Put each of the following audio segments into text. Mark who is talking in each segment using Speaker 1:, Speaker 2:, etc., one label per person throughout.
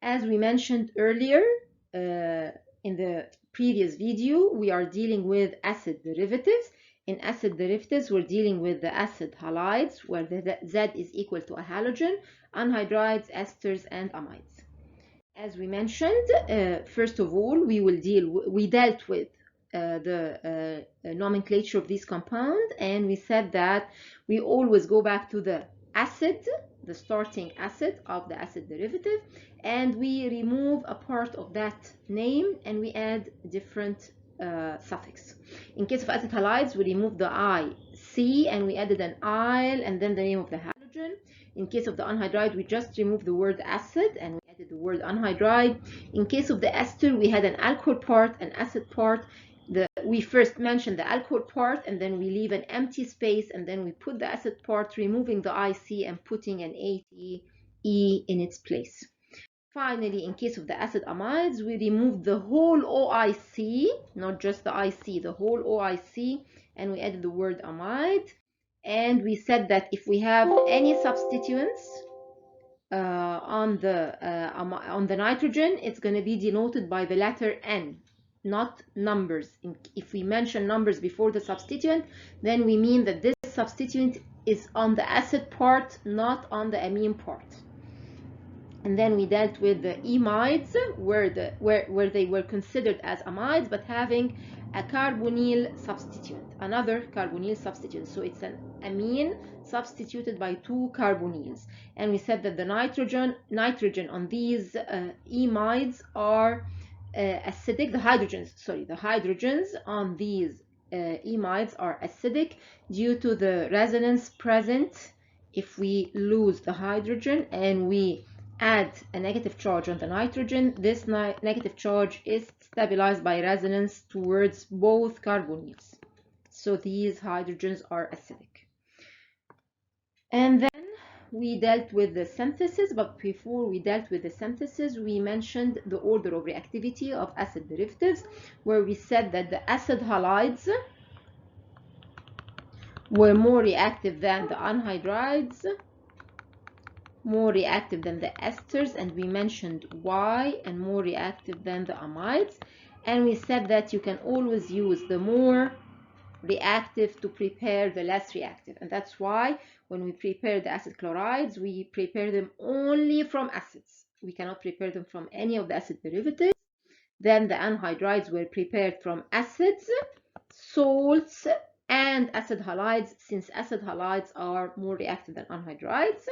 Speaker 1: As we mentioned earlier in the previous video, we are dealing with acid derivatives. In acid derivatives, we're dealing with the acid halides, where the Z is equal to a halogen, anhydrides, esters, and amides. As we mentioned, first of all, we dealt with the nomenclature of these compounds, and we said that we always go back to the acid, the starting acid of the acid derivative, and we remove a part of that name and we add different suffix. In case of acid halides, we remove the IC and we added an il and then the name of the halogen. In case of the anhydride, we just removed the word acid and we added the word anhydride. In case of the ester, we had an alcohol part, an acid part. We first mentioned the alcohol part and then we leave an empty space and then we put the acid part, removing the IC and putting an ATE in its place. Finally, in case of the acid amides, we removed the whole OIC, not just the IC, the whole OIC, and we added the word amide. And we said that if we have any substituents on the nitrogen, it's going to be denoted by the letter N, not numbers. If we mention numbers before the substituent, then we mean that this substituent is on the acid part, not on the amine part. And then we dealt with the amides, where they were considered as amides, but having a carbonyl substituent, another carbonyl substituent. So it's an amine substituted by two carbonyls. And we said that the nitrogen on these amides are acidic. The hydrogens on these amides are acidic due to the resonance present. If we lose the hydrogen and we add a negative charge on the nitrogen, this negative charge is stabilized by resonance towards both carbonyls. So these hydrogens are acidic. And then we dealt with the synthesis, but before we dealt with the synthesis, we mentioned the order of reactivity of acid derivatives, where we said that the acid halides were more reactive than the anhydrides, more reactive than the esters, and we mentioned why, and more reactive than the amides. And we said that you can always use the more reactive to prepare the less reactive, and that's why when we prepare the acid chlorides, we prepare them only from acids. We cannot prepare them from any of the acid derivatives. Then the anhydrides were prepared from acids, salts, and acid halides, since acid halides are more reactive than anhydrides.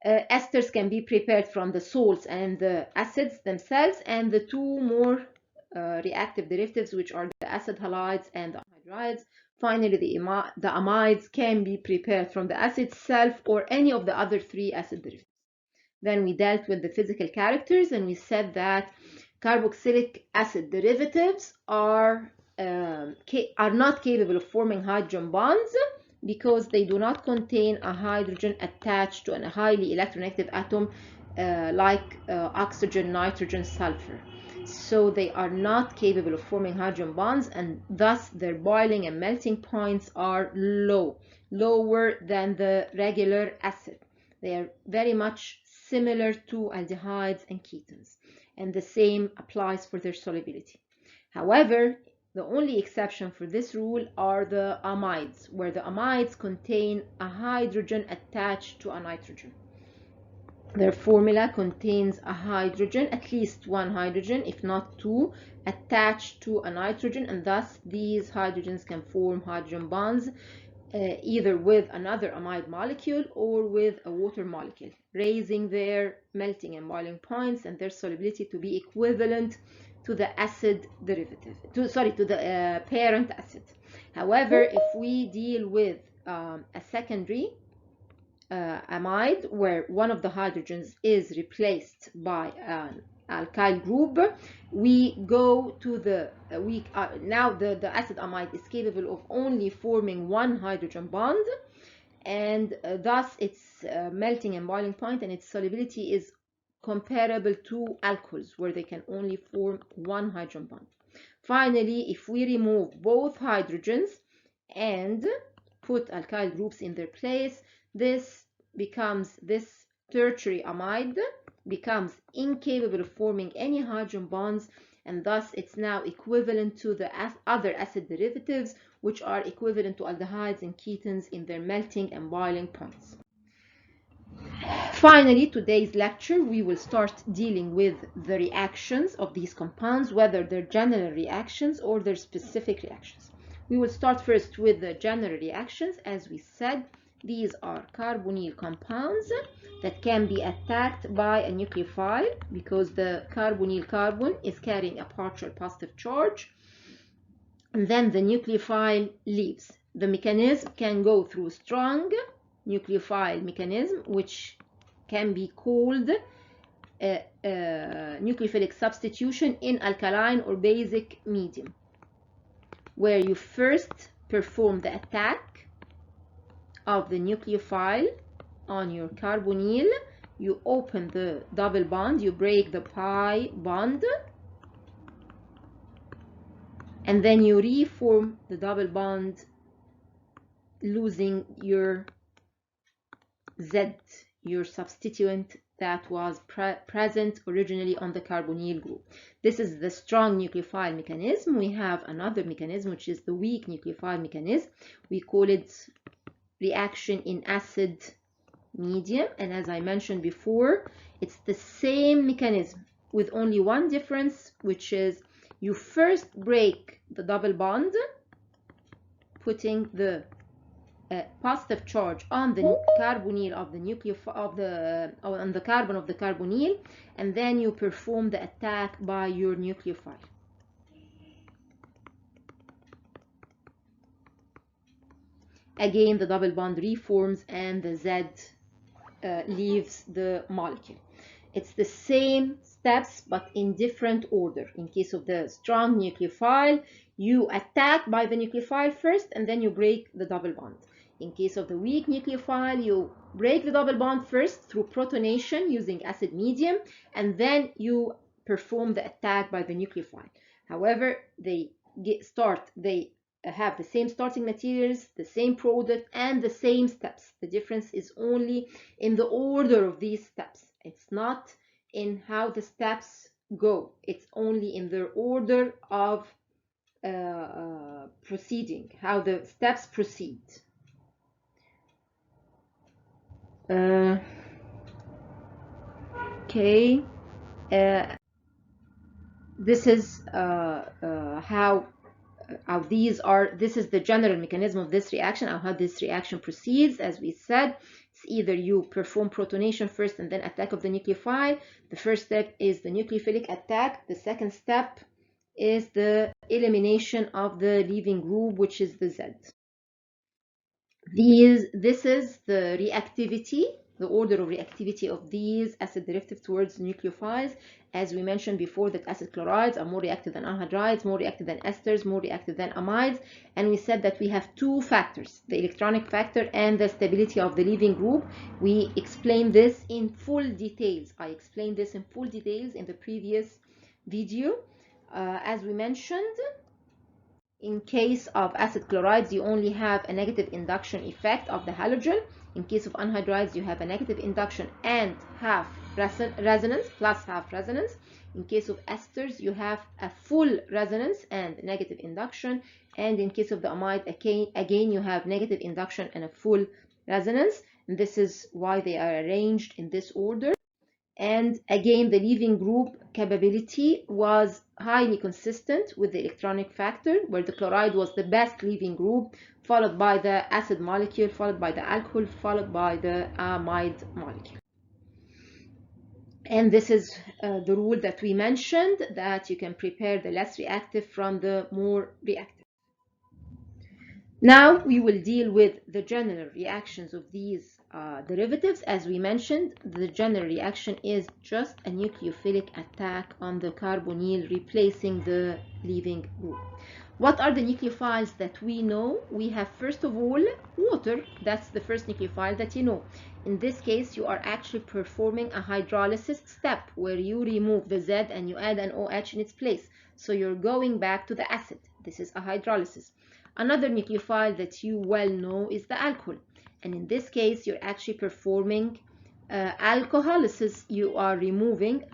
Speaker 1: Esters can be prepared from the salts and the acids themselves, and the two more reactive derivatives, which are the acid halides and the anhydrides. Finally, the amides can be prepared from the acid itself or any of the other three acid derivatives. Then we dealt with the physical characters, and we said that carboxylic acid derivatives are not capable of forming hydrogen bonds because they do not contain a hydrogen attached to a highly electronegative atom like oxygen, nitrogen, sulfur. So they are not capable of forming hydrogen bonds, and thus their boiling and melting points are lower than the regular acid. They are very much similar to aldehydes and ketones, and the same applies for their solubility. However, the only exception for this rule are the amides, where the amides contain a hydrogen attached to a nitrogen. Their formula contains a hydrogen, at least one hydrogen, if not two, attached to a nitrogen, and thus these hydrogens can form hydrogen bonds either with another amide molecule or with a water molecule, raising their melting and boiling points and their solubility to be equivalent to the acid derivative, to the parent acid. However, if we deal with a secondary amide where one of the hydrogens is replaced by an alkyl group, we go to now the acid amide is capable of only forming one hydrogen bond, and thus its melting and boiling point and its solubility is comparable to alcohols, where they can only form one hydrogen bond. Finally, if we remove both hydrogens and put alkyl groups in their place, this tertiary amide becomes incapable of forming any hydrogen bonds, and thus it's now equivalent to the other acid derivatives, which are equivalent to aldehydes and ketones in their melting and boiling points. Finally, today's lecture, we will start dealing with the reactions of these compounds, whether they're general reactions or they're specific reactions. We will start first with the general reactions. As we said, these are carbonyl compounds that can be attacked by a nucleophile because the carbonyl carbon is carrying a partial positive charge, and then the nucleophile leaves. The mechanism can go through strong nucleophile mechanism, which can be called nucleophilic substitution in alkaline or basic medium, where you first perform the attack of the nucleophile on your carbonyl. You open the double bond, you break the pi bond, and then you reform the double bond, losing your Z, your substituent that was present originally on the carbonyl group. This is the strong nucleophile mechanism. We have another mechanism, which is the weak nucleophile mechanism. We call it reaction in acid medium, and as I mentioned before, it's the same mechanism with only one difference, which is you first break the double bond, putting the positive charge on the carbonyl of the on the carbon of the carbonyl, and then you perform the attack by your nucleophile. Again, the double bond reforms and the Z leaves the molecule. It's the same steps but in different order. In case of the strong nucleophile, you attack by the nucleophile first and then you break the double bond. In case of the weak nucleophile, you break the double bond first through protonation using acid medium, and then you perform the attack by the nucleophile. However, they have the same starting materials, the same product, and the same steps. The difference is only in the order of these steps. It's not in how the steps go. It's only in their order of proceeding, how the steps proceed. Okay. This is how this is the general mechanism of this reaction, how this reaction proceeds. As we said, it's either you perform protonation first and then attack of the nucleophile. The first step is the nucleophilic attack. The second step is the elimination of the leaving group, which is the Z. This is the reactivity, the order of reactivity of these acid derivatives towards nucleophiles. As we mentioned before, that acid chlorides are more reactive than anhydrides, more reactive than esters, more reactive than amides. And we said that we have two factors, the electronic factor and the stability of the leaving group. We explained this in full details. I explained this in full details in the previous video. As we mentioned, in case of acid chlorides, you only have a negative induction effect of the halogen. In case of anhydrides, you have a negative induction and half resonance, plus half resonance. In case of esters, you have a full resonance and negative induction. And in case of the amide, again you have negative induction and a full resonance. And this is why they are arranged in this order. And again, the leaving group capability was highly consistent with the electronic factor, where the chloride was the best leaving group, followed by the acid molecule, followed by the alcohol, followed by the amide molecule. And this is the rule that we mentioned, that you can prepare the less reactive from the more reactive. Now we will deal with the general reactions of these derivatives. As we mentioned, the general reaction is just a nucleophilic attack on the carbonyl, replacing the leaving group. What are the nucleophiles that we know? We have, first of all, water. That's the first nucleophile that you know. In this case, you are actually performing a hydrolysis step where you remove the Z and you add an OH in its place. So you're going back to the acid. This is a hydrolysis. Another nucleophile that you well know is the alcohol. And in this case, you're actually performing alcoholysis, you are removing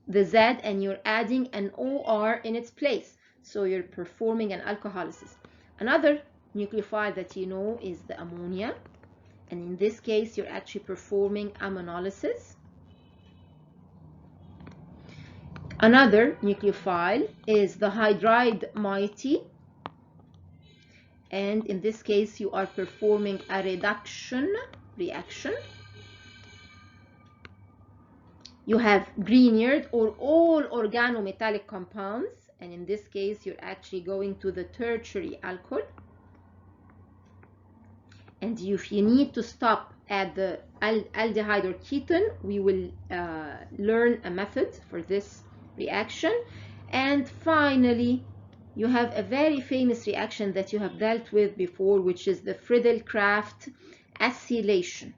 Speaker 1: the Z and you're adding an OR in its place. So you're performing an alcoholysis. Another nucleophile that you know is the ammonia. And in this case, you're actually performing ammonolysis. Another nucleophile is the hydride moiety. And in this case, you are performing a reduction reaction. You have Grignard or all organometallic compounds. And in this case, you're actually going to the tertiary alcohol. And if you need to stop at the aldehyde or ketone, we will learn a method for this reaction. And finally, you have a very famous reaction that you have dealt with before, which is the Friedel-Crafts acylation.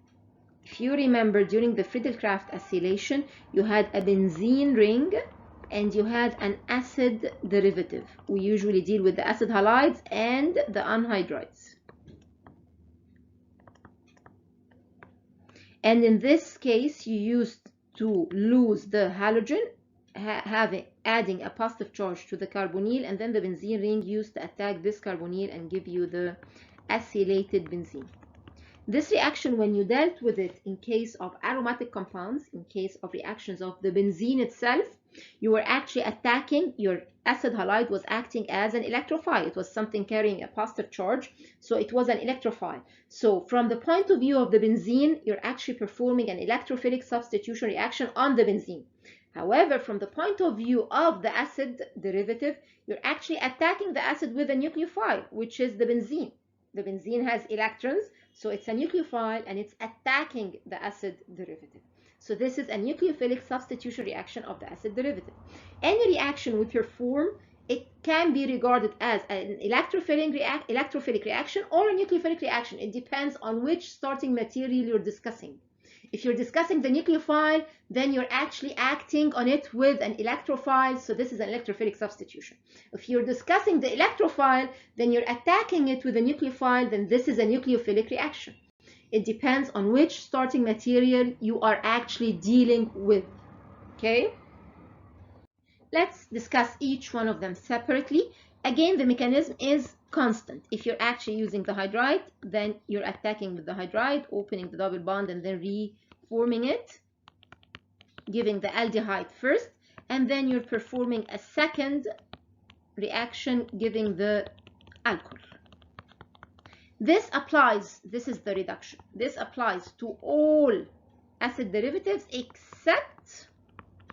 Speaker 1: If you remember, during the Friedel-Crafts acylation, you had a benzene ring and you had an acid derivative. We usually deal with the acid halides and the anhydrides. And in this case, you used to lose the halogen, adding a positive charge to the carbonyl, and then the benzene ring used to attack this carbonyl and give you the acylated benzene. This reaction, when you dealt with it in case of aromatic compounds, in case of reactions of the benzene itself, you were actually attacking, your acid halide was acting as an electrophile. It was something carrying a positive charge, so it was an electrophile. So from the point of view of the benzene, you're actually performing an electrophilic substitution reaction on the benzene. However, from the point of view of the acid derivative, you're actually attacking the acid with a nucleophile, which is the benzene. The benzene has electrons, so it's a nucleophile and it's attacking the acid derivative. So this is a nucleophilic substitution reaction of the acid derivative. Any reaction we perform, it can be regarded as an electrophilic reaction or a nucleophilic reaction. It depends on which starting material you're discussing. If you're discussing the nucleophile, then you're actually acting on it with an electrophile, so this is an electrophilic substitution. If you're discussing the electrophile, then you're attacking it with a nucleophile, then this is a nucleophilic reaction. It depends on which starting material you are actually dealing with, okay? Let's discuss each one of them separately. Again, the mechanism is constant. If you're actually using the hydride, then you're attacking with the hydride, opening the double bond and then reforming it, giving the aldehyde first, and then you're performing a second reaction, giving the alcohol. This applies, this is the reduction. This applies to all acid derivatives except,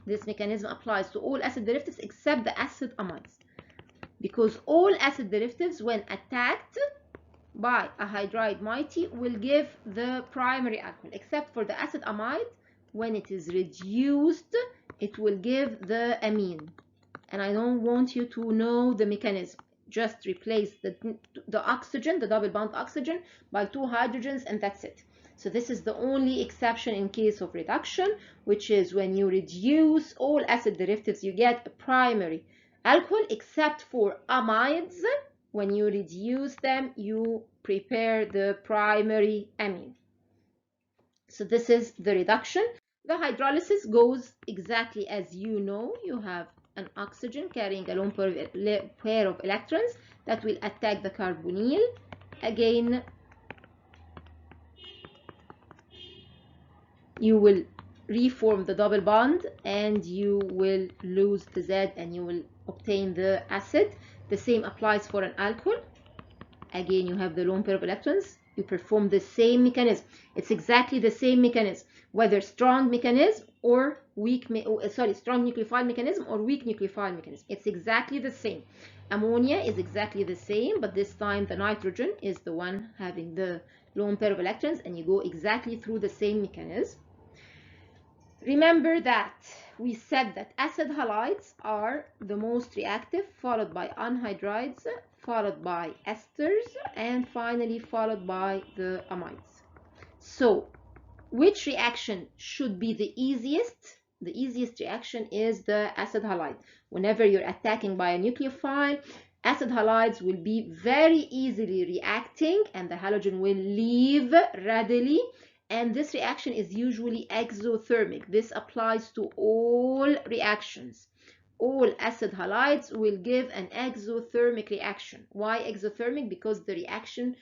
Speaker 1: this mechanism applies to all acid derivatives except the acid amides. Because all acid derivatives, when attacked by a hydride moiety, will give the primary alcohol, except for the acid amide. When it is reduced, it will give the amine. And I don't want you to know the mechanism. Just replace the oxygen, the double bond oxygen, by 2 hydrogens, and that's it. So this is the only exception in case of reduction, which is when you reduce all acid derivatives, you get a primary alcohol, except for amides. When you reduce them, you prepare the primary amine. So this is the reduction. The hydrolysis goes exactly as you know. You have an oxygen carrying a lone pair of electrons that will attack the carbonyl. Again, you will reform the double bond and you will lose the Z and you will obtain the acid. The same applies for an alcohol. Again, you have the lone pair of electrons. You perform the same mechanism. It's exactly the same mechanism, whether strong mechanism or weak, strong nucleophile mechanism or weak nucleophile mechanism. It's exactly the same. Ammonia is exactly the same, but this time the nitrogen is the one having the lone pair of electrons, and you go exactly through the same mechanism. Remember that we said that acid halides are the most reactive, followed by anhydrides, followed by esters, and finally followed by the amides. So which reaction should be the easiest? The easiest reaction is the acid halide. Whenever you're attacking by a nucleophile, acid halides will be very easily reacting and the halogen will leave readily, and this reaction is usually exothermic. This applies to all reactions. All acid halides will give an exothermic reaction. Why exothermic? Because the reaction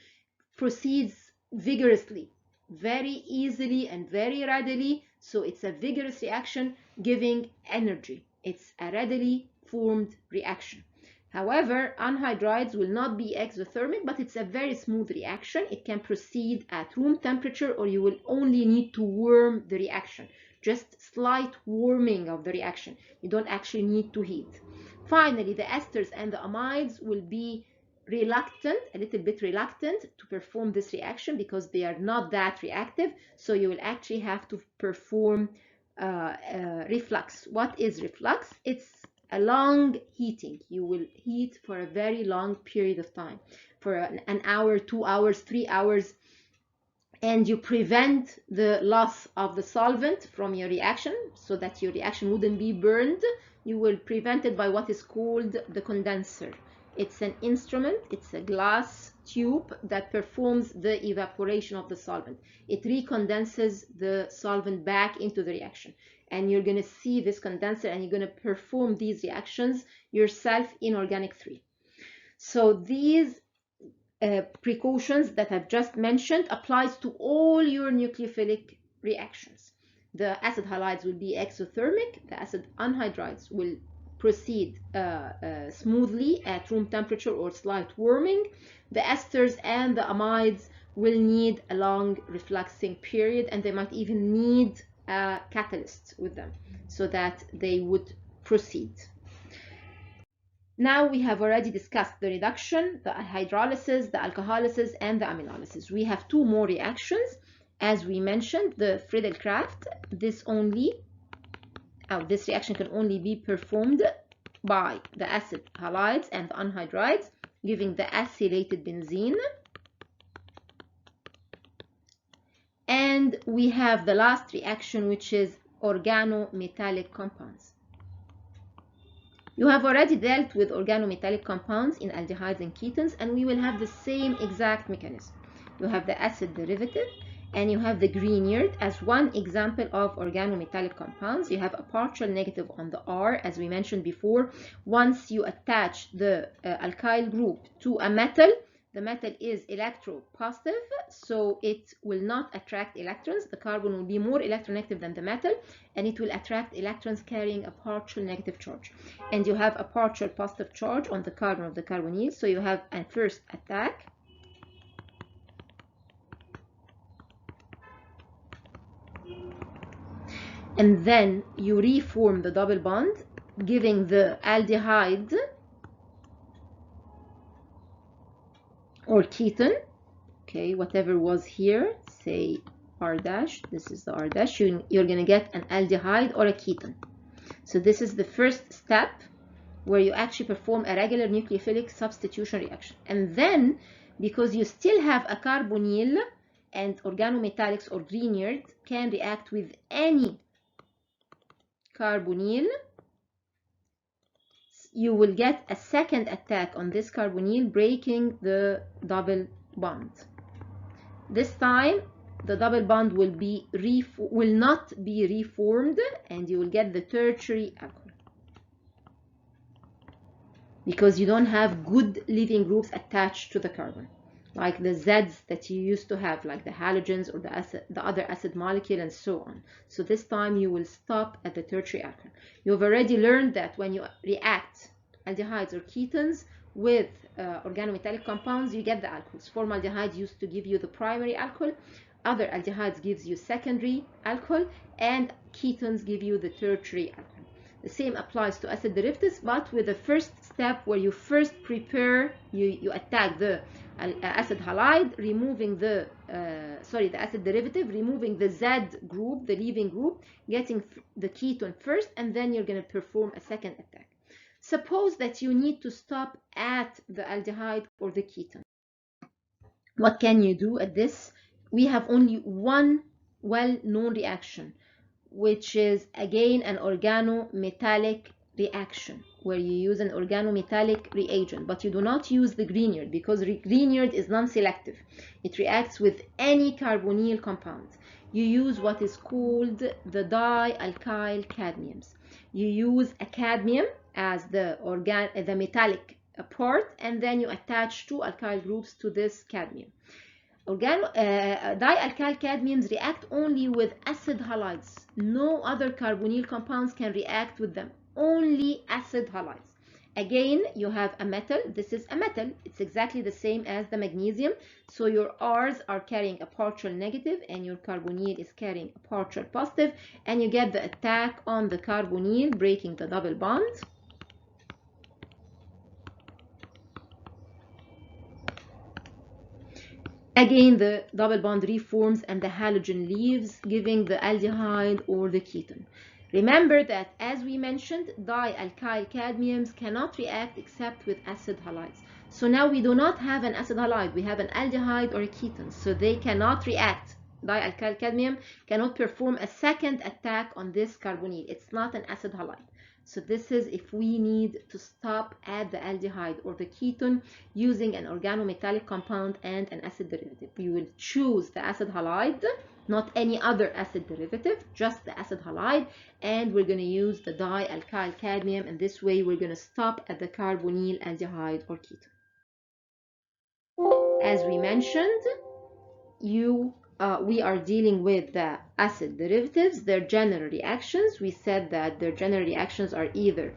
Speaker 1: proceeds vigorously, very easily and very readily. So it's a vigorous reaction giving energy. It's a readily formed reaction. However, anhydrides will not be exothermic, but it's a very smooth reaction. It can proceed at room temperature, or you will only need to warm the reaction. Just slight warming of the reaction. You don't actually need to heat. Finally, the esters and the amides will be reluctant, a little bit reluctant to perform this reaction because they are not that reactive. So you will actually have to perform reflux. What is reflux? It's a long heating. You will heat for a very long period of time, for an hour, 2 hours, 3 hours, and you prevent the loss of the solvent from your reaction so that your reaction wouldn't be burned. You will prevent it by what is called the condenser. It's an instrument, it's a glass tube that performs the evaporation of the solvent. It recondenses the solvent back into the reaction. And you're going to see this condenser and you're going to perform these reactions yourself in Organic 3. So these precautions that I've just mentioned applies to all your nucleophilic reactions. The acid halides will be exothermic. The acid anhydrides will proceed smoothly at room temperature or slight warming. The esters and the amides will need a long refluxing period, and they might even need a catalyst with them so that they would proceed. Now we have already discussed the reduction, the hydrolysis, the alcoholysis, and the aminolysis. We have two more reactions. As we mentioned, the Friedel-Crafts, this reaction can only be performed by the acid halides and the anhydrides, giving the acylated benzene. And we have the last reaction, which is organometallic compounds. You have already dealt with organometallic compounds in aldehydes and ketones, and we will have the same exact mechanism. You have the acid derivative, and you have the Grignard as one example of organometallic compounds. You have a partial negative on the R, as we mentioned before. Once you attach the alkyl group to a metal, the metal is electropositive, so it will not attract electrons. The carbon will be more electronegative than the metal, and it will attract electrons carrying a partial negative charge. And you have a partial positive charge on the carbon of the carbonyl, so you have a first attack. And then you reform the double bond, giving the aldehyde or ketone, okay, whatever was here, say R dash, this is the R dash, you're going to get an aldehyde or a ketone. So this is the first step where you actually perform a regular nucleophilic substitution reaction. And then, because you still have a carbonyl, and organometallics or Grignard can react with any carbonyl, you will get a second attack on this carbonyl, breaking the double bond. This time the double bond will not be reformed, and you will get the tertiary alcohol because you don't have good leaving groups attached to the carbon, like the Zs that you used to have, like the halogens or the other acid molecule and so on. So this time you will stop at the tertiary alcohol. You've already learned that when you react aldehydes or ketones with organometallic compounds, you get the alcohols. Formaldehyde used to give you the primary alcohol, other aldehydes gives you secondary alcohol, and ketones give you the tertiary alcohol. The same applies to acid derivatives, but with the first step where you first prepare, you attack the acid halide, removing the acid derivative, removing the Z group, the leaving group, getting the ketone first, and then you're going to perform a second attack. Suppose that you need to stop at the aldehyde or the ketone. What can you do at this? We have only one well-known reaction, which is again an organometallic reaction. where you use an organometallic reagent, but you do not use the Grignard because Grignard is non-selective. It reacts with any carbonyl compound. You use what is called the dialkyl cadmiums. You use a cadmium as the metallic part, and then you attach two alkyl groups to this cadmium. Dialkyl cadmiums react only with acid halides. No other carbonyl compounds can react with them. Only acid halides. Again, you have a metal. This is a metal. It's exactly the same as the magnesium. So your R's are carrying a partial negative and your carbonyl is carrying a partial positive, and you get the attack on the carbonyl, breaking the double bond. Again, the double bond reforms and the halogen leaves, giving the aldehyde or the ketone. Remember that, as we mentioned, dialkyl cadmiums cannot react except with acid halides. So now we do not have an acid halide, we have an aldehyde or a ketone, so they cannot react. Dialkyl cadmium cannot perform a second attack on this carbonyl. It's not an acid halide. So this is if we need to stop at the aldehyde or the ketone using an organometallic compound and an acid derivative. We will choose the acid halide, not any other acid derivative, just the acid halide, and we're going to use the dialkyl cadmium, and this way we're going to stop at the carbonyl, aldehyde, or ketone. As we mentioned, we are dealing with the acid derivatives, their general reactions. We said that their general reactions are either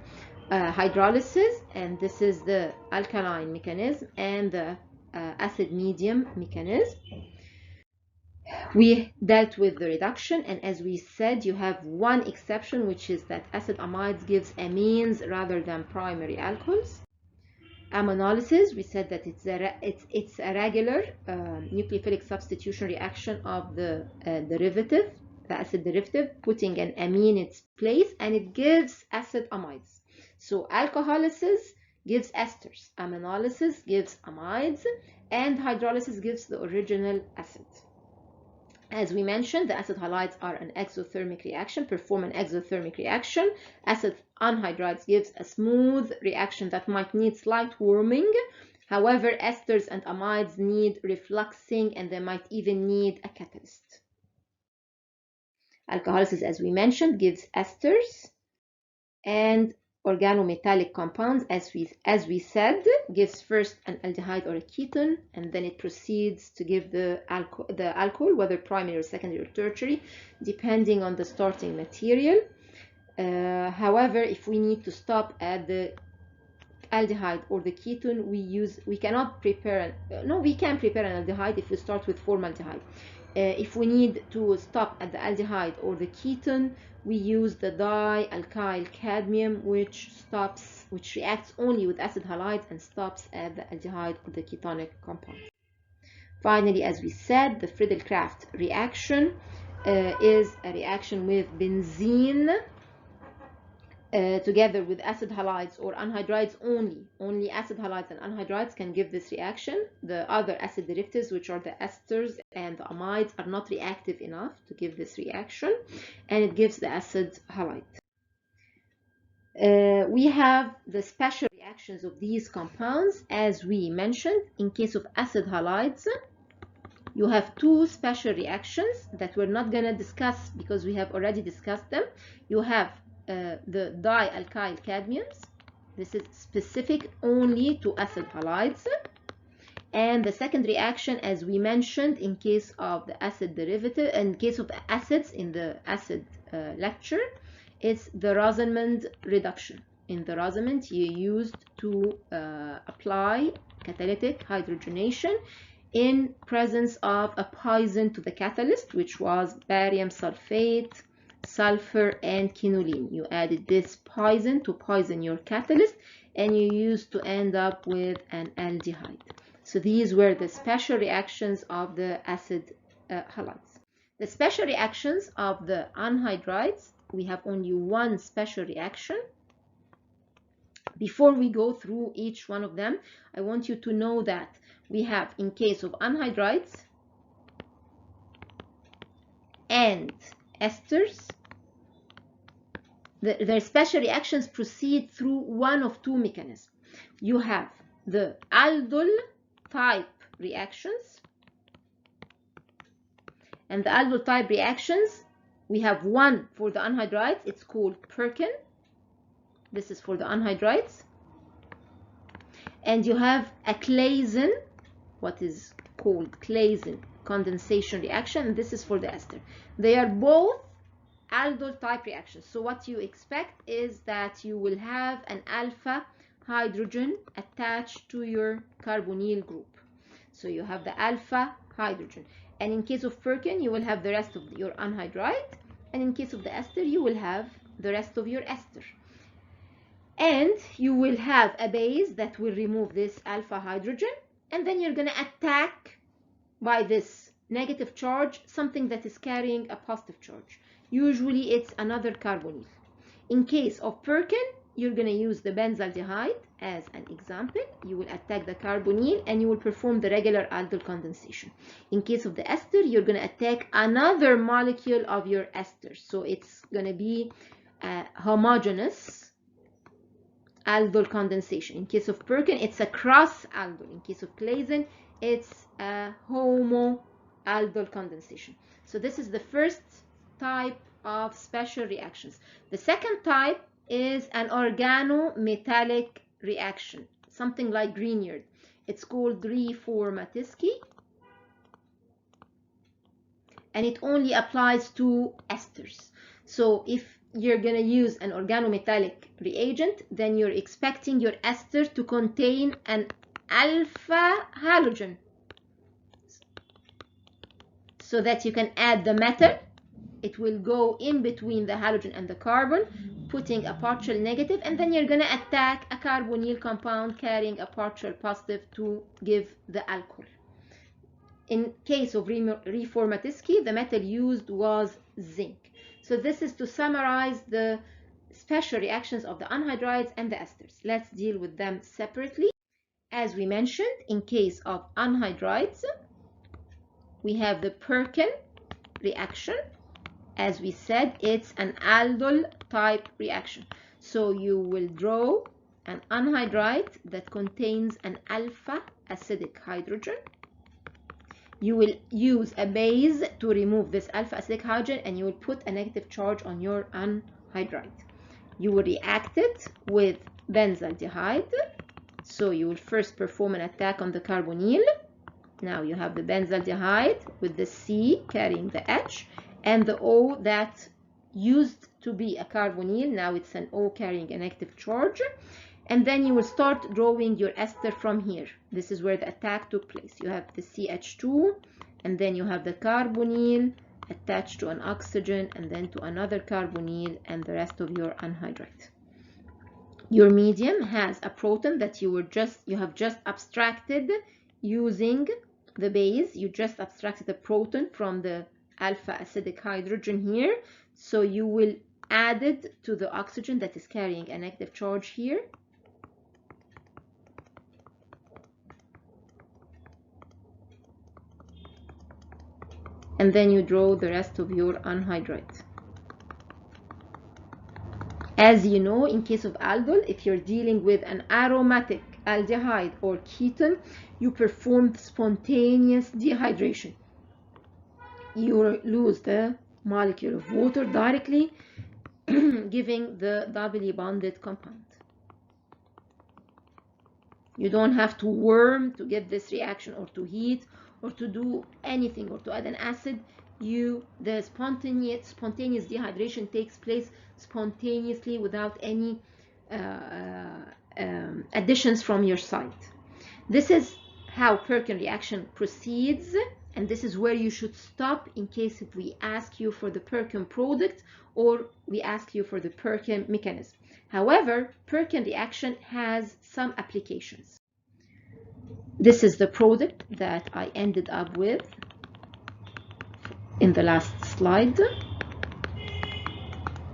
Speaker 1: hydrolysis, and this is the alkaline mechanism, and the acid medium mechanism. We dealt with the reduction, and as we said, you have one exception, which is that acid amides gives amines rather than primary alcohols. Ammonolysis, we said that it's a regular nucleophilic substitution reaction of the derivative, the acid derivative, putting an amine in its place, and it gives acid amides. So alcoholysis gives esters, ammonolysis gives amides, and hydrolysis gives the original acid. As we mentioned, the acid halides are an exothermic reaction, perform an exothermic reaction. Acid anhydrides gives a smooth reaction that might need slight warming. However, esters and amides need refluxing, and they might even need a catalyst. Alcoholysis, as we mentioned, gives esters, and organometallic compounds, as we said, gives first an aldehyde or a ketone, and then it proceeds to give the alcohol, whether primary or secondary or tertiary, depending on the starting material. However, if we need to stop at the aldehyde or the ketone, we can prepare an aldehyde if we start with formaldehyde. If we need to stop at the aldehyde or the ketone, we use the dialkyl cadmium, which reacts only with acid halides and stops at the aldehyde or the ketonic compound. Finally, as we said, the Friedel-Crafts reaction is a reaction with benzene together with acid halides or anhydrides only. Only acid halides and anhydrides can give this reaction. The other acid derivatives, which are the esters and the amides, are not reactive enough to give this reaction, and it gives the acid halide. We have the special reactions of these compounds, as we mentioned. In case of acid halides, you have two special reactions that we're not going to discuss because we have already discussed them. You have the dialkyl cadmiums. This is specific only to acid halides. And the second reaction, as we mentioned, in case of the acid derivative, in case of the acids in the acid lecture, it's the Rosenmund reduction. In the Rosenmund, you used to apply catalytic hydrogenation in presence of a poison to the catalyst, which was barium sulfate, sulfur, and quinoline. You added this poison to poison your catalyst, and you used to end up with an aldehyde. So these were the special reactions of the acid halides. The special reactions of the anhydrides, we have only one special reaction. Before we go through each one of them, I want you to know that we have, in case of anhydrides and esters, their special reactions proceed through one of two mechanisms. You have the aldol type reactions, and the aldol type reactions, we have one for the anhydrides, it's called Perkin. This is for the anhydrides. And you have a Claisen, what is called Claisen condensation reaction, and this is for the ester. They are both aldol type reactions. So what you expect is that you will have an alpha hydrogen attached to your carbonyl group. So you have the alpha hydrogen. And in case of Perkin, you will have the rest of your anhydride. And in case of the ester, you will have the rest of your ester. And you will have a base that will remove this alpha hydrogen. And then you're going to attack by this negative charge something that is carrying a positive charge. Usually it's another carbonyl. In case of Perkin, you're going to use the benzaldehyde as an example. You will attack the carbonyl and you will perform the regular aldol condensation. In case of the ester, you're going to attack another molecule of your ester. So it's going to be a homogeneous aldol condensation. In case of Perkin, it's a cross aldol. In case of Claisen, it's a homo aldol condensation. So this is the first type of special reactions. The second type is an organometallic reaction, something like Grignard. It's called reformatisky, and it only applies to esters. So if you're going to use an organometallic reagent, then you're expecting your ester to contain an alpha halogen so that you can add the metal. It will go in between the halogen and the carbon, putting a partial negative, and then you're going to attack a carbonyl compound carrying a partial positive to give the alcohol. In case of reformatisky, the metal used was zinc. So this is to summarize the special reactions of the anhydrides and the esters. Let's deal with them separately. As we mentioned, in case of anhydrides, we have the Perkin reaction. As we said, it's an aldol type reaction. So you will draw an anhydride that contains an alpha acidic hydrogen. You will use a base to remove this alpha acidic hydrogen, and you will put a negative charge on your anhydride. You will react it with benzaldehyde. So you will first perform an attack on the carbonyl. Now you have the benzaldehyde with the C carrying the H, and the O that used to be a carbonyl, now it's an O carrying a negative charge. And then you will start drawing your ester from here. This is where the attack took place. You have the CH2, and then you have the carbonyl attached to an oxygen, and then to another carbonyl, and the rest of your anhydride. Your medium has a proton that you have just abstracted using the base. You just abstracted the proton from the alpha acidic hydrogen here. So you will add it to the oxygen that is carrying a negative charge here. And then you draw the rest of your anhydride. As you know, in case of aldol, if you're dealing with an aromatic aldehyde or ketone, you perform spontaneous dehydration. You lose the molecule of water directly, giving the doubly bonded compound. You don't have to warm to get this reaction, or to heat, or to do anything, or to add an acid. The spontaneous dehydration takes place spontaneously without any additions from your side. This is how Perkin reaction proceeds, and this is where you should stop in case if we ask you for the Perkin product or we ask you for the Perkin mechanism. However, Perkin reaction has some applications. This is the product that I ended up with in the last slide.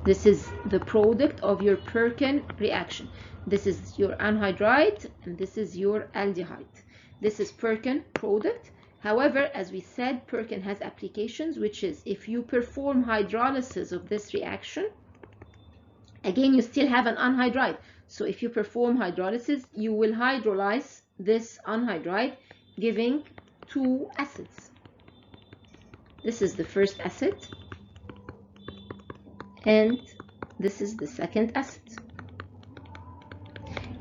Speaker 1: This is the product of your Perkin reaction. This is your anhydride, and this is your aldehyde. This is Perkin product. However, as we said, Perkin has applications, which is if you perform hydrolysis of this reaction, Again, you still have an anhydride. So if you perform hydrolysis, you will hydrolyze this anhydride, giving two acids. This is the first acid, and this is the second acid.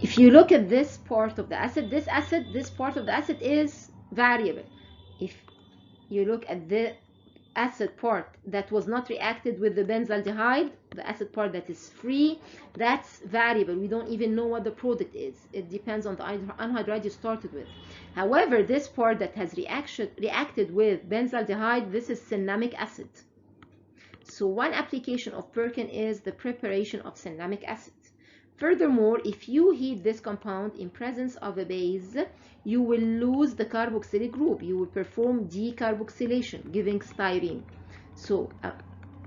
Speaker 1: If you look at this part of the acid, this part of the acid is variable. If you look at the acid part that was not reacted with the benzaldehyde, the acid part that is free, that's variable. We don't even know what the product is. It depends on the anhydride you started with. However, this part that has reacted with benzaldehyde, this is cinnamic acid. So one application of Perkin is the preparation of cinnamic acid. Furthermore, if you heat this compound in presence of a base, you will lose the carboxylic group. You will perform decarboxylation, giving styrene. So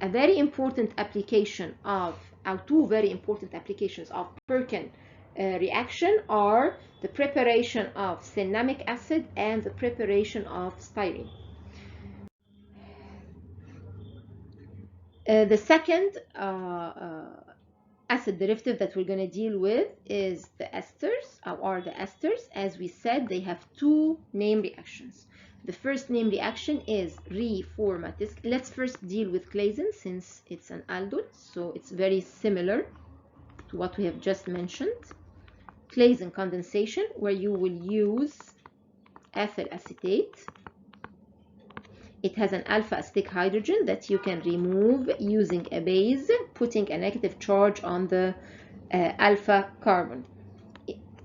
Speaker 1: a very important application of, two very important applications of Perkin reaction are the preparation of cinnamic acid and the preparation of styrene. The second acid derivative that we're going to deal with is the esters, or the esters. As we said, they have two name reactions. The first name reaction is reformatisk. Let's first deal with Claisen since it's an aldol, so it's very similar to what we have just mentioned. Claisen condensation, where you will use ethyl acetate. It has an alpha acidic hydrogen that you can remove using a base, putting a negative charge on the alpha carbon.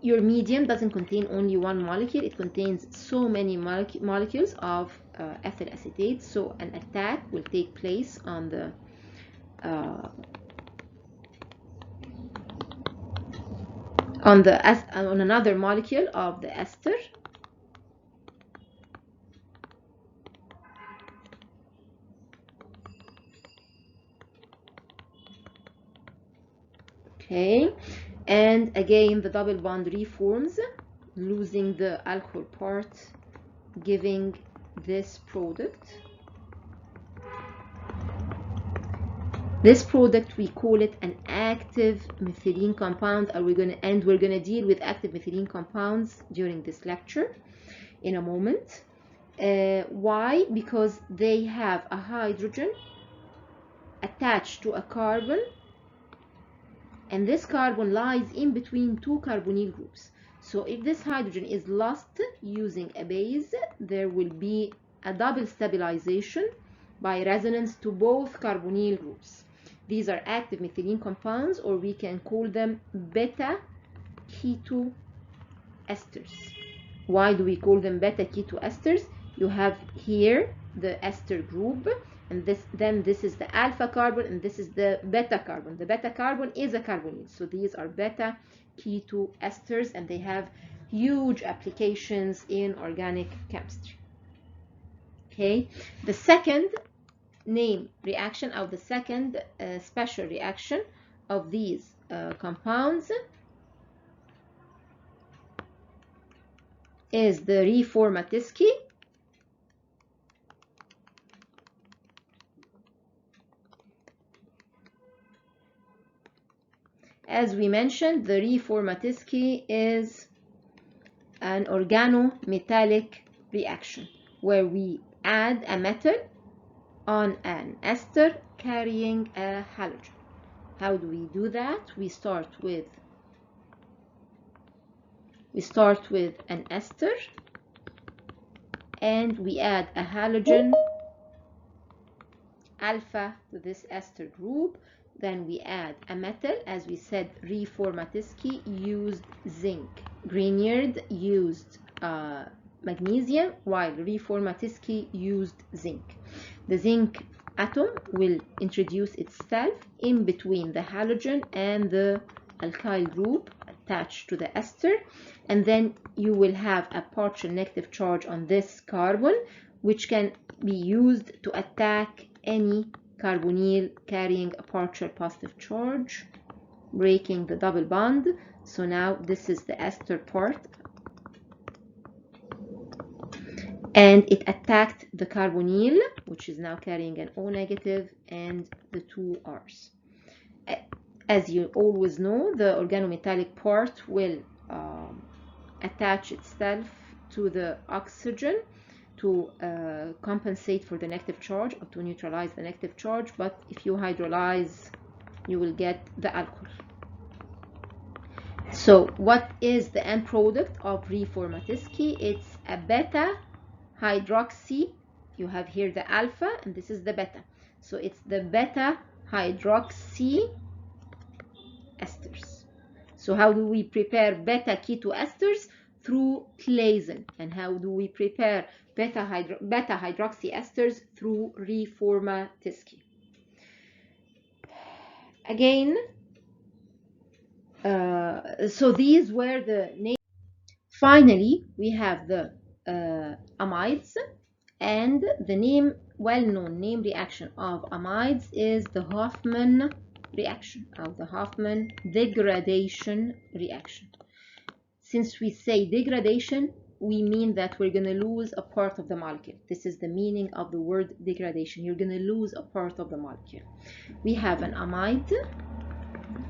Speaker 1: Your medium doesn't contain only one molecule, it contains so many molecules of ethyl acetate, so an attack will take place on the on another molecule of the ester. Okay, and again the double bond reforms, losing the alcohol part, giving this product. This product, we call it an active methylene compound, and we're gonna deal with active methylene compounds during this lecture in a moment. Why? Because they have a hydrogen attached to a carbon, and this carbon lies in between two carbonyl groups. So if this hydrogen is lost using a base, there will be a double stabilization by resonance to both carbonyl groups. These are active methylene compounds, or we can call them beta keto esters. Why do we call them beta keto esters? You have here the ester group, and this is the alpha carbon, and this is the beta carbon. The beta carbon is a carbonyl, so these are beta keto esters, and they have huge applications in organic chemistry. Okay, the second name reaction, of the second special reaction of these compounds, is the reformatisk. As we mentioned, the reformatisk is an organometallic reaction where we add a metal on an ester carrying a halogen. How do we do that? We start with an ester, and we add a halogen alpha to this ester group. Then we add a metal. As we said, reformatisk used zinc. Grignard used magnesium, while reformatisk used zinc. The zinc atom will introduce itself in between the halogen and the alkyl group attached to the ester, and then you will have a partial negative charge on this carbon, which can be used to attack any carbonyl carrying a partial positive charge, breaking the double bond. So now this is the ester part, and it attacked the carbonyl, which is now carrying an O negative and the two R's. As you always know, the organometallic part will attach itself to the oxygen to compensate for the negative charge or to neutralize the negative charge, but if you hydrolyze, you will get the alcohol. So what is the end product of reformatisky? It's a beta hydroxy. You have here the alpha and this is the beta. So it's the beta hydroxy esters. So how do we prepare beta ketoesters? Through Claisen. And how do we prepare beta hydroxy esters? Through reformatisky. Again, so these were the names. Finally, we have the amides, and the well-known name reaction of amides is the Hoffman reaction, or the Hoffman degradation reaction. Since we say degradation, we mean that we're going to lose a part of the molecule. This is the meaning of the word degradation. You're going to lose a part of the molecule. We have an amide.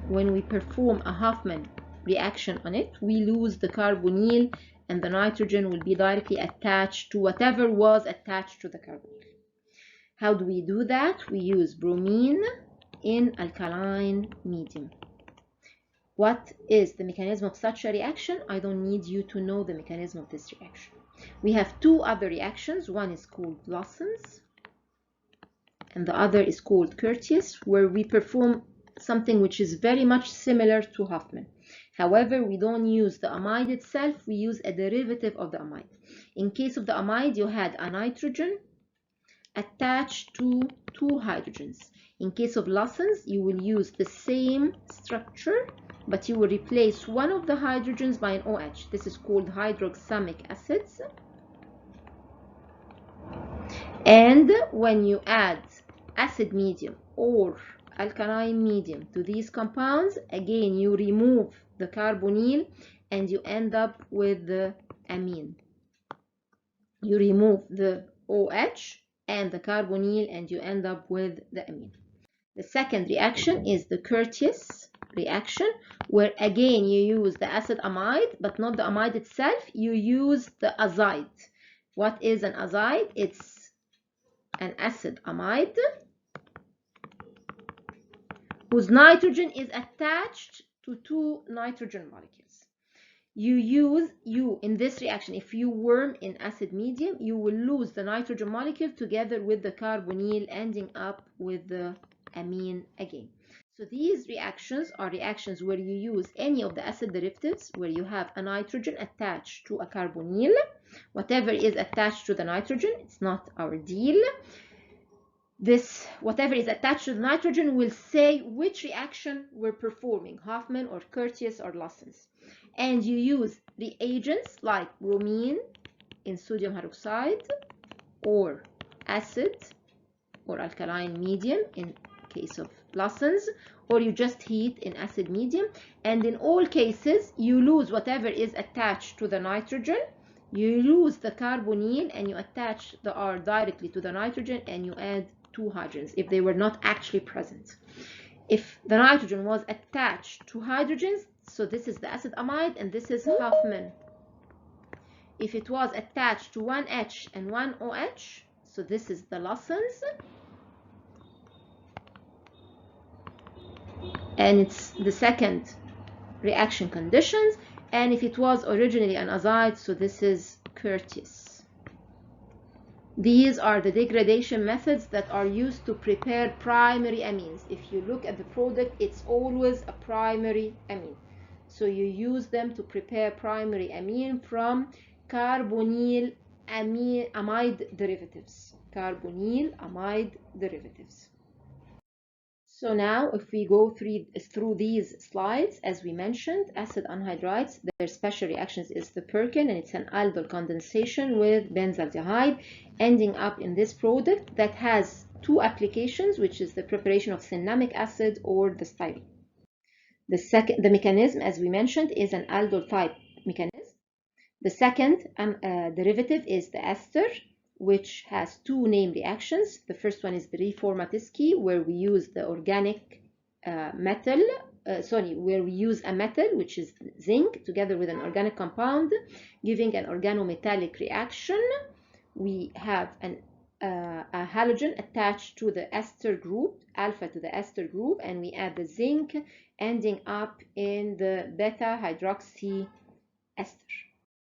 Speaker 1: When we perform a Hoffman reaction on it, we lose the carbonyl, and the nitrogen will be directly attached to whatever was attached to the carbonyl. How do we do that? We use bromine in alkaline medium. What is the mechanism of such a reaction? I don't need you to know the mechanism of this reaction. We have two other reactions. One is called Lawson's, and the other is called Curtius, where we perform something which is very much similar to Hoffman. However, we don't use the amide itself, we use a derivative of the amide. In case of the amide, you had a nitrogen attached to two hydrogens. In case of Lawson's, you will use the same structure, but you will replace one of the hydrogens by an OH. This is called hydroxamic acids. And when you add acid medium or alkaline medium to these compounds, again you remove the carbonyl and you end up with the amine. You remove the OH and the carbonyl and you end up with the amine. The second reaction is the Curtius reaction, where again you use the acid amide, but not the amide itself, you use the azide. What is an azide? It's an acid amide whose nitrogen is attached to two nitrogen molecules. In this reaction, if you warm in acid medium, you will lose the nitrogen molecule together with the carbonyl, ending up with the amine again. So these reactions are reactions where you use any of the acid derivatives, where you have a nitrogen attached to a carbonyl. Whatever is attached to the nitrogen, it's not our deal. This, whatever is attached to the nitrogen, will say which reaction we're performing, Hoffman or Curtius or Lawson's. And you use reagents like bromine in sodium hydroxide, or acid or alkaline medium in case of Lawson's, or you just heat in acid medium. And in all cases, you lose whatever is attached to the nitrogen. You lose the carbonyl and you attach the R directly to the nitrogen and you add two hydrogens if they were not actually present. If the nitrogen was attached to hydrogens, so this is the acid amide and this is Hoffman. If it was attached to one H and one OH, so this is the Lawson's, and it's the second reaction conditions. And if it was originally an azide, so this is Curtius. These are the degradation methods that are used to prepare primary amines. If you look at the product, it's always a primary amine. So you use them to prepare primary amine from carbonyl amide derivatives. Carbonyl amide derivatives. So now if we go through these slides, as we mentioned, acid anhydrides, their special reactions is the Perkin, and it's an aldol condensation with benzaldehyde, ending up in this product that has two applications, which is the preparation of cinnamic acid or the styrene. The mechanism, as we mentioned, is an aldol type mechanism. The second derivative is the ester, which has two name reactions. The first one is the reformatisky, where we use the organic methyl where we use a metal, which is zinc, together with an organic compound, giving an organometallic reaction. We have a halogen attached to the ester group, alpha to the ester group, and we add the zinc, ending up in the beta hydroxy ester.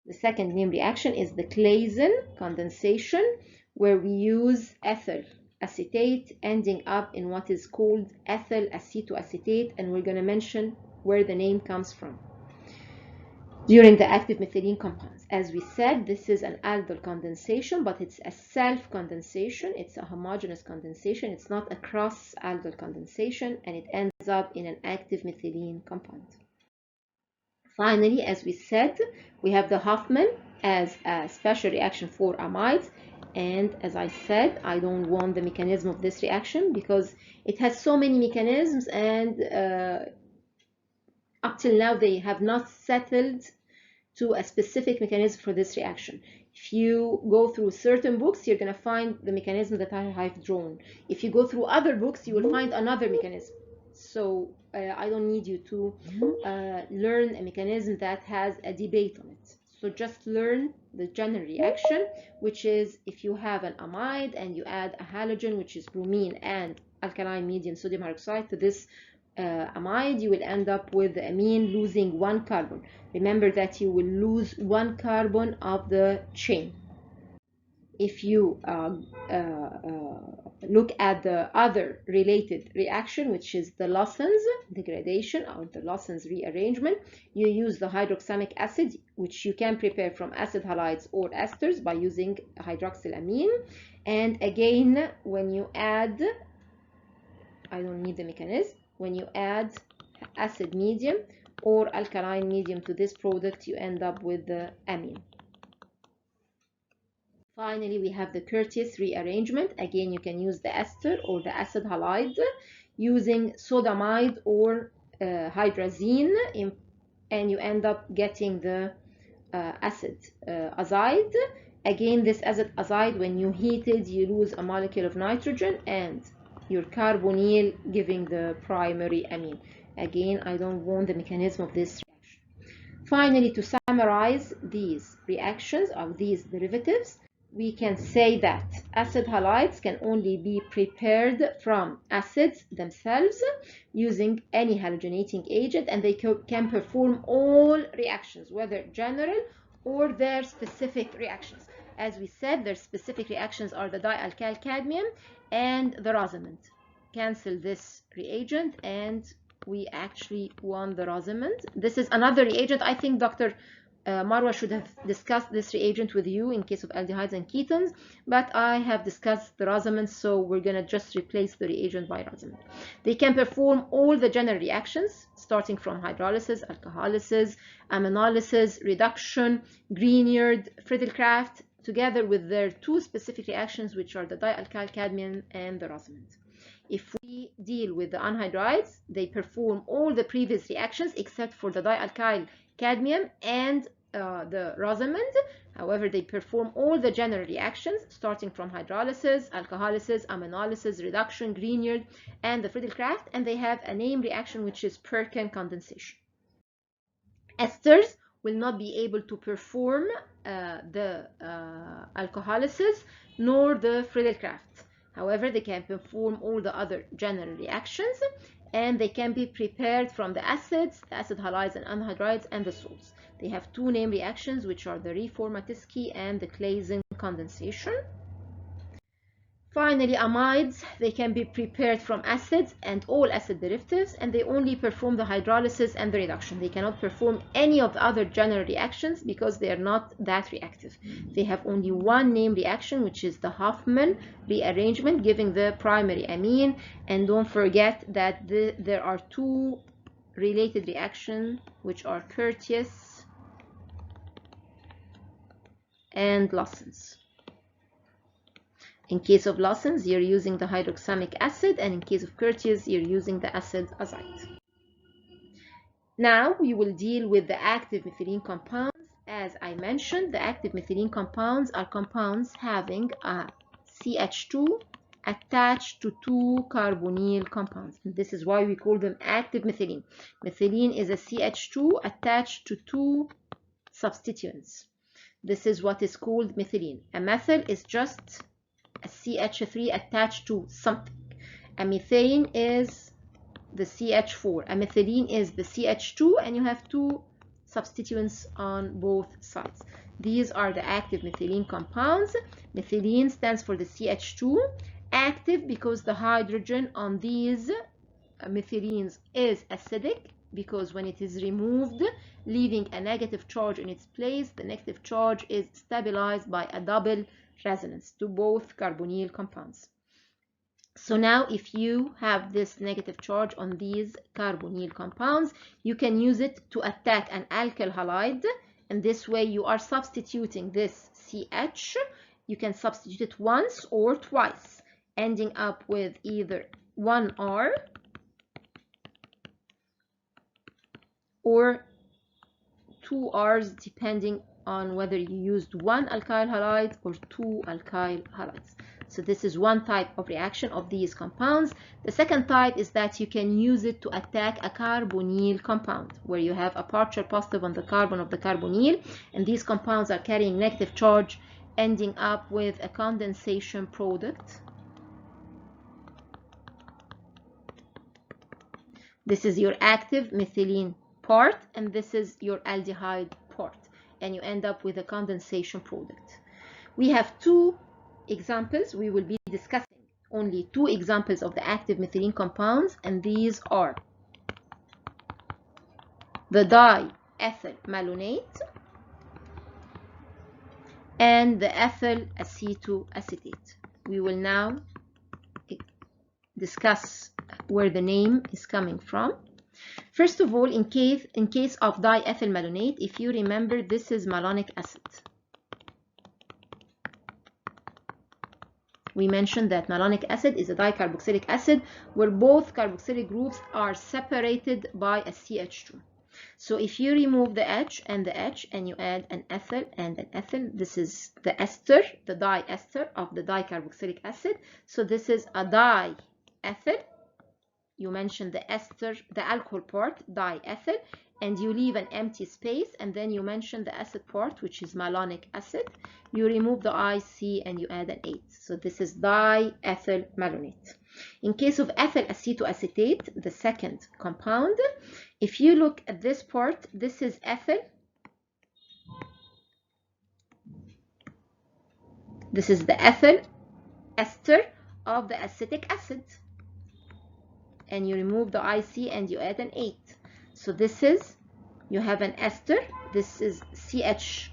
Speaker 1: The second name reaction is the Claisen condensation, where we use ethyl acetate, ending up in what is called ethyl acetoacetate, and we're going to mention where the name comes from during the active methylene compounds. As we said, this is an aldol condensation, but it's a self-condensation. It's a homogeneous condensation. It's not a cross-aldol condensation, and it ends up in an active methylene compound. Finally, as we said, we have the Hoffman as a special reaction for amides. And as I said, I don't want the mechanism of this reaction because it has so many mechanisms, and up till now they have not settled to a specific mechanism for this reaction. If you go through certain books, you're going to find the mechanism that I have drawn. If you go through other books, you will find another mechanism. So I don't need you to learn a mechanism that has a debate on it. So just learn the general reaction, which is if you have an amide and you add a halogen, which is bromine and alkaline medium sodium hydroxide, to this amide, you will end up with the amine losing one carbon. Remember that you will lose one carbon of the chain. If you look at the other related reaction, which is the Lawson's degradation or the Lawson's rearrangement, you use the hydroxamic acid, which you can prepare from acid halides or esters by using hydroxylamine. And again, when you add, I don't need the mechanism, when you add acid medium or alkaline medium to this product, you end up with the amine. Finally, we have the Curtius rearrangement. Again, you can use the ester or the acid halide using sodamide or hydrazine, and you end up getting the acid azide. Again, this acid azide, when you heat it, you lose a molecule of nitrogen and your carbonyl, giving the primary amine. Again, I don't want the mechanism of this reaction. Finally, to summarize these reactions of these derivatives, we can say that acid halides can only be prepared from acids themselves using any halogenating agent, and they can perform all reactions, whether general or their specific reactions. As we said, their specific reactions are the dialkyl cadmium and the Rosamond. Cancel this reagent, and we actually won the Rosamond. This is another reagent. I think Dr. Marwa should have discussed this reagent with you in case of aldehydes and ketones, but I have discussed the Rosamond, so we're going to just replace the reagent by Rosamond. They can perform all the general reactions, starting from hydrolysis, alcoholysis, aminolysis, reduction, Grignard, Friedel-Crafts, together with their two specific reactions, which are the dialkyl cadmium and the Rosamond. If we deal with the anhydrides, they perform all the previous reactions except for the dialkyl cadmium and the Rosamond. However, they perform all the general reactions, starting from hydrolysis, alcoholysis, aminolysis, reduction, Grignard, and the Friedel-Crafts, and they have a name reaction, which is Perkin condensation. Esters will not be able to perform the alcoholysis nor the Friedel-Crafts. However, they can perform all the other general reactions, and they can be prepared from the acids, the acid halides and anhydrides, and the salts. They have two name reactions, which are the Reformatisky and the Claisen condensation. Finally, amides, they can be prepared from acids and all acid derivatives, and they only perform the hydrolysis and the reduction. They cannot perform any of the other general reactions because they are not that reactive. They have only one name reaction, which is the Hoffman rearrangement, giving the primary amine. And don't forget that there are two related reactions, which are Curtius and Lawson's. In case of Lawson's, you're using the hydroxamic acid, and in case of Curtius, you're using the acid azide. Now we will deal with the active methylene compounds. As I mentioned, the active methylene compounds are compounds having a CH2 attached to two carbonyl compounds. This is why we call them active methylene. Methylene is a CH2 attached to two substituents. This is what is called methylene. A methyl is just a CH3 attached to something. A methane is the CH4. A methylene is the CH2, and you have two substituents on both sides. These are the active methylene compounds. Methylene stands for the CH2. Active because the hydrogen on these methylenes is acidic, because when it is removed, leaving a negative charge in its place, the negative charge is stabilized by a double resonance to both carbonyl compounds. So now if you have this negative charge on these carbonyl compounds, you can use it to attack an alkyl halide, and this way you are substituting this CH. You can substitute it once or twice, ending up with either 1R or 2 R's, depending on whether you used one alkyl halide or two alkyl halides. So this is one type of reaction of these compounds. The second type is that you can use it to attack a carbonyl compound, where you have a partial positive on the carbon of the carbonyl, and these compounds are carrying negative charge, ending up with a condensation product. This is your active methylene part, and this is your aldehyde part, and you end up with a condensation product. We have two examples. We will be discussing only two examples of the active methylene compounds, and these are the diethyl malonate and the ethyl acetoacetate. We will now discuss where the name is coming from. First of all, in case of diethyl malonate, if you remember, this is malonic acid. We mentioned that malonic acid is a dicarboxylic acid where both carboxylic groups are separated by a CH2. So if you remove the H and the H and you add an ethyl and an ethyl, this is the ester, the diester of the dicarboxylic acid. So this is a diethyl. You mention the ester, the alcohol part, diethyl, and you leave an empty space, and then you mention the acid part, which is malonic acid. You remove the IC and you add an 8. So this is diethyl malonate. In case of ethyl acetoacetate, the second compound, if you look at this part, this is ethyl. This is the ethyl ester of the acetic acid. And you remove the IC and you add an 8. So this is, you have an ester. This is CH,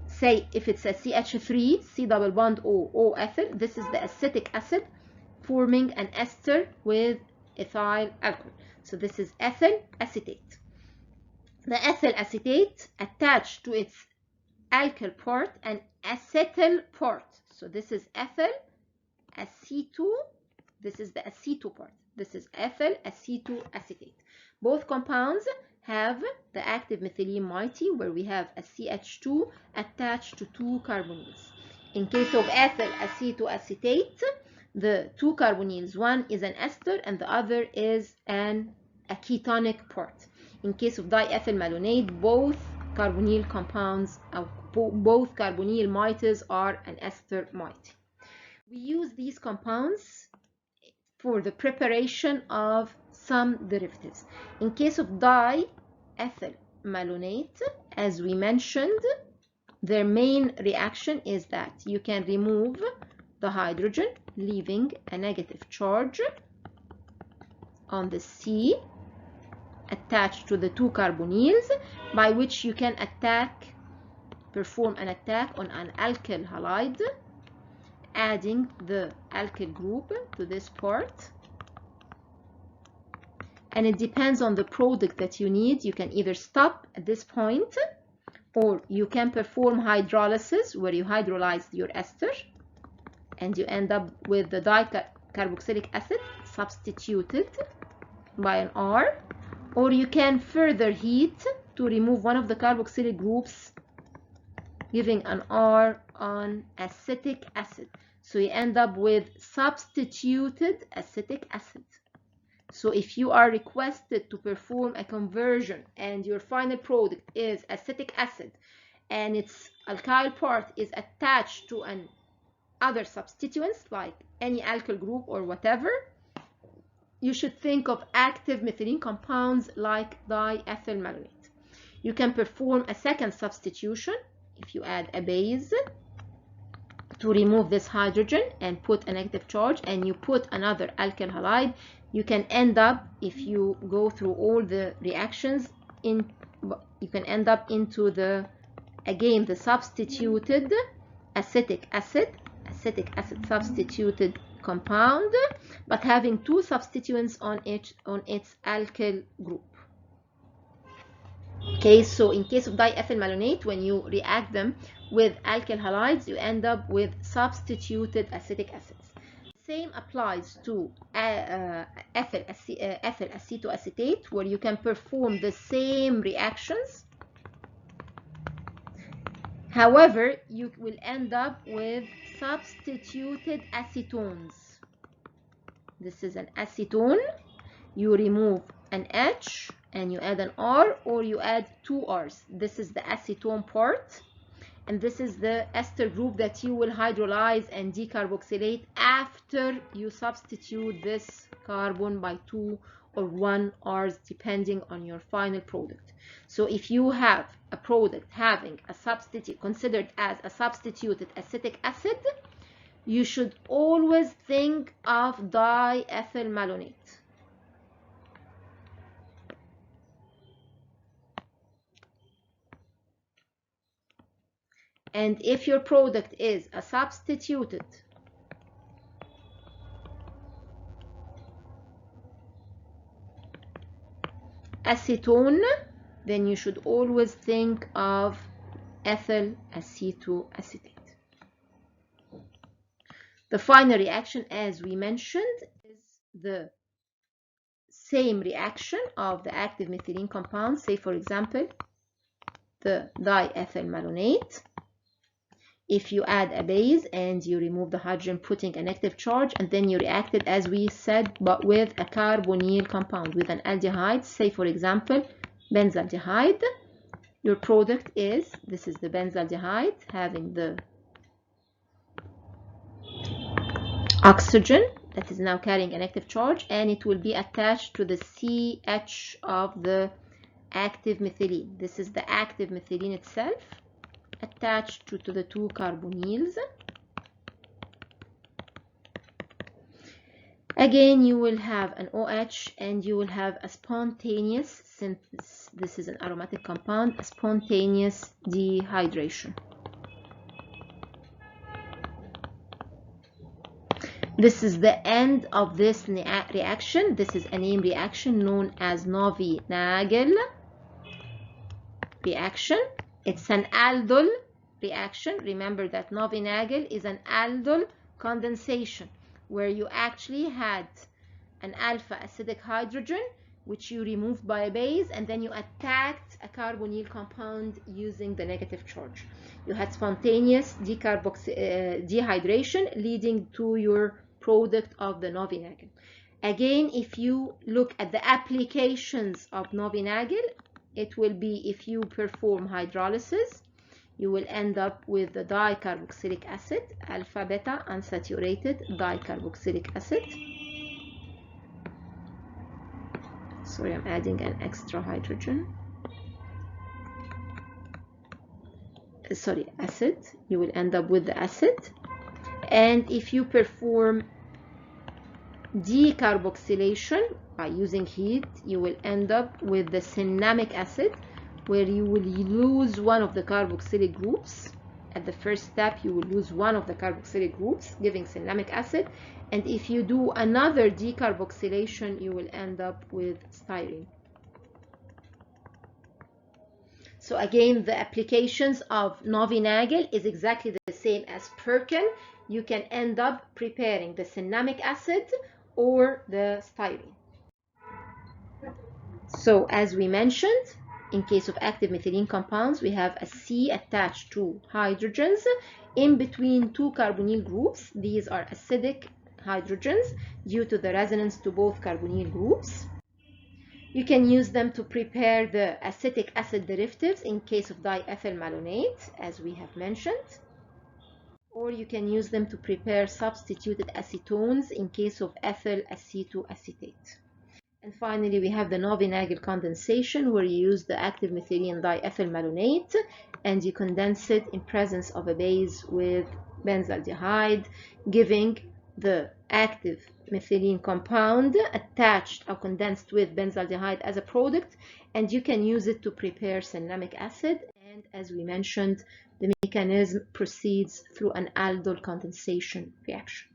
Speaker 1: say if it's a CH3, C double bond O, O ethyl. This is the acetic acid forming an ester with ethyl alcohol. So this is ethyl acetate. The ethyl acetate attached to its alkyl part an acetyl part. So this is ethyl aceto. This is the aceto part. This is ethyl acetoacetate. Both compounds have the active methylene moiety, where we have a CH2 attached to two carbonyls. In case of ethyl acetoacetate, the two carbonyls, one is an ester and the other is a ketonic part. In case of diethyl malonate, both carbonyl compounds, both carbonyl moieties are an ester moiety. We use these compounds for the preparation of some derivatives. In case of diethyl malonate, as we mentioned, their main reaction is that you can remove the hydrogen, leaving a negative charge on the C attached to the two carbonyls, by which you can perform an attack on an alkyl halide, adding the alkyl group to this part. And it depends on the product that you need. You can either stop at this point, or you can perform hydrolysis, where you hydrolyze your ester and you end up with the dicarboxylic acid substituted by an R, or you can further heat to remove one of the carboxylic groups, giving an R on acetic acid. So you end up with substituted acetic acid. So if you are requested to perform a conversion and your final product is acetic acid and its alkyl part is attached to an other substituents like any alkyl group or whatever, you should think of active methylene compounds like diethyl malonate. You can perform a second substitution if you add a base to remove this hydrogen and put a negative charge, and you put another alkyl halide. You can end up, if you go through all the reactions, you can end up into the substituted acetic acid substituted compound, but having two substituents on its alkyl group. Okay, so in case of diethyl malonate, when you react them with alkyl halides, you end up with substituted acetic acids. Same applies to ethyl acetoacetate, where you can perform the same reactions. However, you will end up with substituted acetones. This is an acetone. You remove an H and you add an R, or you add two R's. This is the acetone part, and this is the ester group that you will hydrolyze and decarboxylate after you substitute this carbon by 2 or 1 R's, depending on your final product. So if you have a product having a substitute considered as a substituted acetic acid, you should always think of diethyl malonate. And if your product is a substituted acetone, then you should always think of ethyl acetoacetate. The final reaction, as we mentioned, is the same reaction of the active methylene compounds. Say, for example, the diethyl malonate. If you add a base and you remove the hydrogen, putting a negative charge, and then you react it, as we said, but with a carbonyl compound, with an aldehyde, say for example benzaldehyde, your product is, this is the benzaldehyde having the oxygen that is now carrying a negative charge, and it will be attached to the CH of the active methylene. This is the active methylene itself attached to the two carbonyls. Again, you will have an OH and you will have a spontaneous, since this is an aromatic compound, a spontaneous dehydration. This is the end of this reaction. This is a named reaction known as Novi-Nagel reaction. It's an aldol reaction. Remember that Novi-Nagel is an aldol condensation, where you actually had an alpha acidic hydrogen, which you removed by a base, and then you attacked a carbonyl compound using the negative charge. You had spontaneous dehydration, leading to your product of the Novi-Nagel. Again, if you look at the applications of Novi-Nagel, it will be, if you perform hydrolysis, you will end up with the dicarboxylic acid, alpha beta unsaturated dicarboxylic acid. Sorry, I'm adding an extra hydrogen. Acid. You will end up with the acid. And if you perform decarboxylation by using heat, you will end up with the cinnamic acid, where you will lose one of the carboxylic groups. At the first step, you will lose one of the carboxylic groups, giving cinnamic acid. And if you do another decarboxylation, you will end up with styrene. So again, the applications of Novi-Nagel is exactly the same as Perkin. You can end up preparing the cinnamic acid or the styrene. So as we mentioned, in case of active methylene compounds, we have a C attached to hydrogens. in between two carbonyl groups. These are acidic hydrogens due to the resonance to both carbonyl groups. You can use them to prepare the acetic acid derivatives in case of diethyl malonate, as we have mentioned. Or you can use them to prepare substituted acetones in case of ethyl acetoacetate. And finally, we have the Novy-Nagel condensation, where you use the active methylene diethyl malonate and you condense it in presence of a base with benzaldehyde, giving the active methylene compound attached or condensed with benzaldehyde as a product, and you can use it to prepare cinnamic acid. And as we mentioned, the mechanism proceeds through an aldol condensation reaction.